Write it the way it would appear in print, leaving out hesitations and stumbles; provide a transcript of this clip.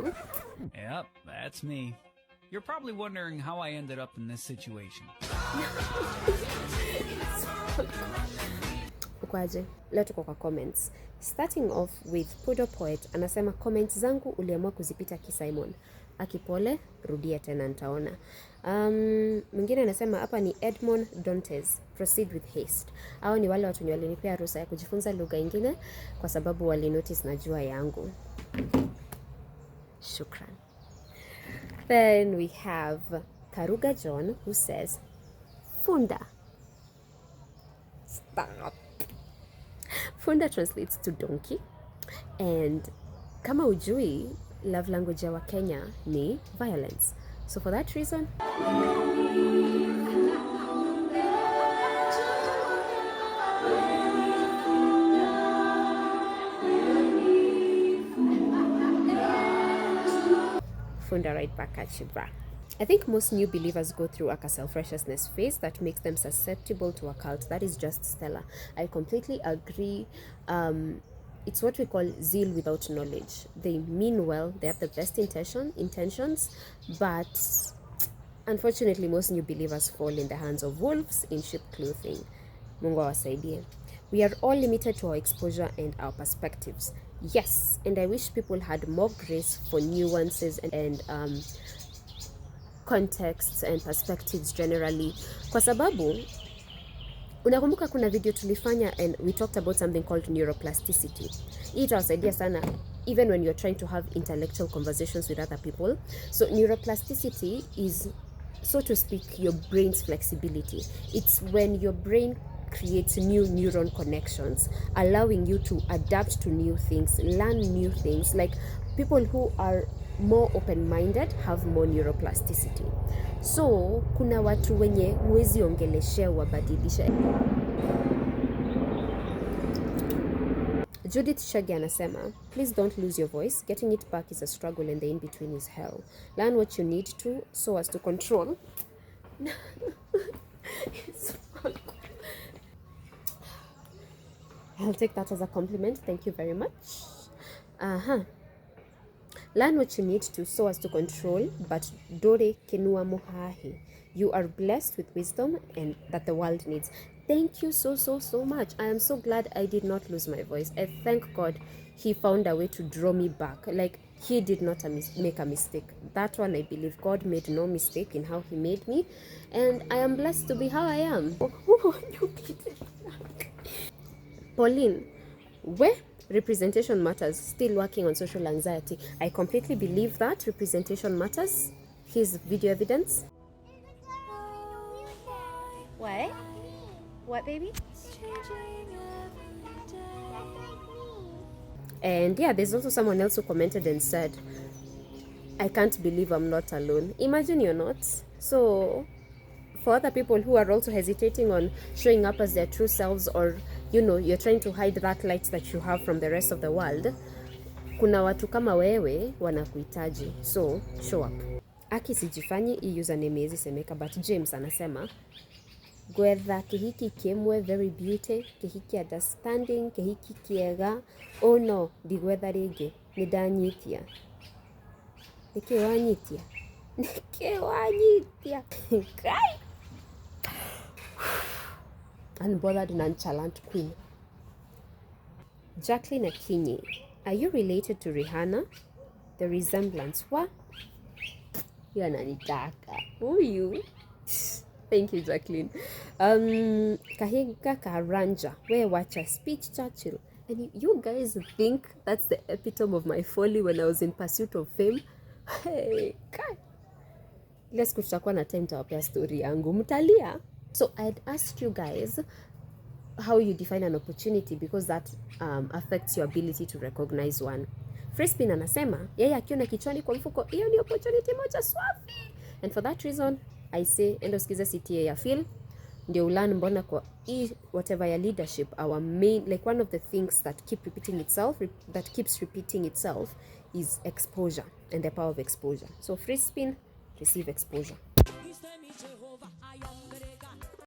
Yep, that's me. You're probably wondering how I ended up in this situation. Ukwaje, leo tuko kwa comments. Starting off with Pudo Poet, anasema comments zangu uliamua kuzipita Simon. Akipole, rudia tena nitaona. Mwingine anasema hapa ni Edmond Dantes, proceed with haste. Hao ni wale watu walinipea ruhusa ya kujifunza lugha nyingine kwa sababu walinotice najua yangu. Shukran. Then we have Karuga John who says, Funda. Stop. Funda translates to donkey. And kama ujui, love language ya Kenya ni violence. So for that reason, Funda right back at you, brah. I think most new believers go through a self-righteousness phase that makes them susceptible to a cult. That is just stellar. I completely agree. It's what we call zeal without knowledge. They mean well, they have the best intentions, but unfortunately most new believers fall in the hands of wolves in sheep clothing. Mungu awasaidie. We are all limited to our exposure and our perspectives. Yes, and I wish people had more grace for nuances and contexts and perspectives generally. Kwa sababu unakumbuka kuna video tulifanya and we talked about something called neuroplasticity. Hii itawasaidia sana even when you're trying to have intellectual conversations with other people. So neuroplasticity is, so to speak, your brain's flexibility. It's when your brain creates new neuron connections, allowing you to adapt to new things, learn new things. Like people who are more open-minded have more neuroplasticity. So kuna watu wenye huwezi ongeleshea wabadilisha. Judith Shagi anasema, please don't lose your voice. Getting it back is a struggle and the in-between is hell. Learn what you need to so as to control. I'll take that as a compliment. Thank you very much. Learn what you need to so as to control, but dore kenua mohahi. You are blessed with wisdom and that the world needs. Thank you so much. I am so glad I did not lose my voice. I thank God he found a way to draw me back. Like he did not make a mistake. That one I believe God made no mistake in how he made me. And I am blessed to be how I am. Pauline, where representation matters, still working on social anxiety. I completely believe that representation matters. Here's video evidence. What? What, baby? And yeah, there's also someone else who commented and said, I can't believe I'm not alone. Imagine you're not. So for other people who are also hesitating on showing up as their true selves, or you're trying to hide that light that you have from the rest of the world, kuna watu kama wewe wanakuhitaji. So show up. Aki sijifanyi, hii username hizi semeka, but James anasema, gwetha kihiki kimwe very beauty, kihiki understanding, kihiki kiega. Oh no, ndigwetha ringi, nidanyitia. Nikiwanyitia. Kai. Unbothered nonchalant queen. Jacqueline Akinyi, are you related to Rihanna? The resemblance, what? You ananitaka. Who you? Thank you, Jacqueline. Kahiga Karanja, where watch a speech Churchill. And you guys think that's the epitome of my folly when I was in pursuit of fame? Hey, kai. Let's go tutakuwa na time tawapea story yangu mtalia. So I had asked you guys how you define an opportunity, because that affects your ability to recognize one. Frispin anasema yeye akiona kichwani kwa mfuko, hiyo ni opportunity moja swafi. And for that reason I say endo sikiza CTA ya feel ndio ulan mbona kwa whatever your leadership, our main, like one of the things that keeps repeating itself is exposure and the power of exposure. So Frispin, receive exposure.